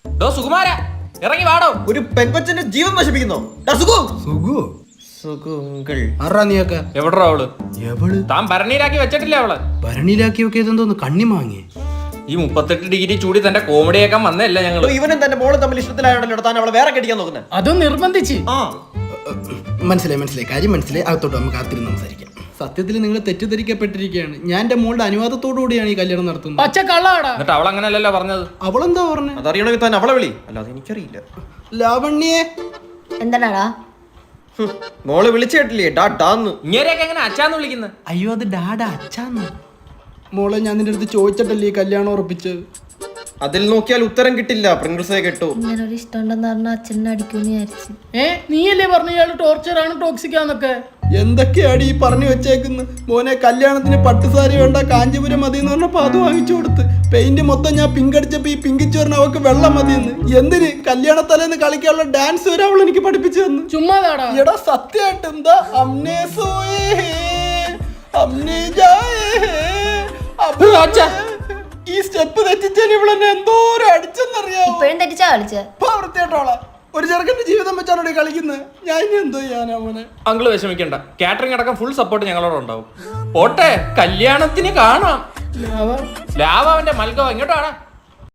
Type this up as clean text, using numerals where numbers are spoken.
സുകുമാര ഇറങ്ങി വാടോ. ഒരു പെങ്കൊച്ചന്റെ ജീവൻ നശിപ്പിക്കുന്നോ? എവിടാ അവള്? താൻ ഭരണിയിലാക്കി വെച്ചിട്ടില്ല അവള്? ഭരണിയിലാക്കി ഒക്കെ ഇതെന്തോന്ന് കണ്ണി മാങ്ങി? ഈ 38 ഡിഗ്രി ചൂടി തന്റെ കോമഡി കേൾക്കാൻ വന്നല്ല ഞങ്ങൾ. ഇവനും തന്റെ മോള് തമ്മിൽ ഇഷ്ടത്തിലായോണ്ടല്ലോ താൻ അവളെ വേറെ കെട്ടിക്കാൻ നോക്കുന്നത്. അതും നിർബന്ധിച്ച്. മനസ്സിലായി കാര്യം മനസ്സിലായി. അകത്തോട്ട് നമുക്ക് കാത്തിരുന്ന് സംസാരിക്കാം. സത്യത്തിൽ നിങ്ങൾ തെറ്റിദ്ധരിക്കപ്പെട്ടിരിക്കുകയാണ്. ഞാൻ എന്റെ മോളുടെ അനുവാദത്തോടു കൂടിയാണ് ഈ കല്യാണം നടത്തുന്നത്. പച്ച കള്ളാടാ. എന്നിട്ട് അവൾ അങ്ങനെയല്ലല്ലോ പറഞ്ഞത്. അവളെന്താ പറഞ്ഞത്? അതറിയണമെങ്കിൽ താൻ അവളെ വിളി, അല്ലാതെ എനിക്കറിയില്ല. ലാവണ്യേ എന്താടാ മോള് വിളിച്ചു കേട്ടില്ലേ? ഡാന്ന്. ഇങ്ങനെയൊക്കെ എങ്ങനെ അച്ഛാന്ന് വിളിക്കുന്നത്? അയ്യോ അത് ഡാഡ അച്ഛാന്ന്. മോളെ ഞാൻ നിന്റെ അടുത്ത് ചോദിച്ചിട്ടല്ലേ ഈ കല്യാണം ഉറപ്പിച്ചത്. അതിൽ നോക്കിയാൽ ഉത്തരം കിട്ടില്ല. പ്രിൻസിനെ കെട്ടു. ഇങ്ങനെ ഒരു ഇഷ്ടം ഉണ്ടെന്ന് പറഞ്ഞാൽ അച്ഛനെ അടിക്കൂന്ന് വിചാരിച്ചു. നീയല്ലേ പറഞ്ഞു ഇയാള് ടോർച്ചറാണ് ടോക്സിക്കാന്നൊക്കെ? എന്തൊക്കെയാടി ഈ പറഞ്ഞു വെച്ചേക്കുന്നു? മോനെ കല്യാണത്തിന് പട്ടുസാരി വേണ്ട കാഞ്ചീപുരം മതി എന്ന് പറഞ്ഞപ്പോ അത് വാങ്ങിച്ചു കൊടുത്ത്. പെയിന്റ് മൊത്തം ഞാൻ പിങ്ക് അടിച്ചപ്പോ ഈ പിങ്ക് ചോറിന് അവക്ക് വെള്ളം മതിയെന്ന്. എന്തിന് കല്യാണത്തലേന്ന് കളിക്കാനുള്ള ഡാൻസ് വരെ അവൾ എനിക്ക് പഠിപ്പിച്ചു തന്നു. ചുമ്മാതാടാ. എടാ സത്യമായിട്ട് എന്താ അമ്നേ സോയേ ഹേ, അമ്നേ ജായേ ഹേ, ഈ സ്റ്റെപ്പ് തെറ്റിച്ചാൽ ഇവളെന്നെ എന്തോരം അടിച്ചെന്നറിയാമോ? ഇപ്പോഴും തെറ്റിച്ചാ കളിച്ചേ. വൃത്തിയായിട്ടോളാ ഒരു ചെറുക്കന്റെ ജീവിതം വെച്ചാണോ കളിക്കുന്നത്? ഞാൻ ഇനി എന്തോ ചെയ്യാനാ മോനെ? അങ്കിള് വിഷമിക്കണ്ട, കാറ്ററിംഗ് അടക്കം ഫുൾ സപ്പോർട്ട് ഞങ്ങളോട് ഉണ്ടാവും. പോട്ടെ, കല്യാണത്തിന് കാണാം. ലാവ അവന്റെ മൽഗവ ഇങ്ങോട്ടാണ്.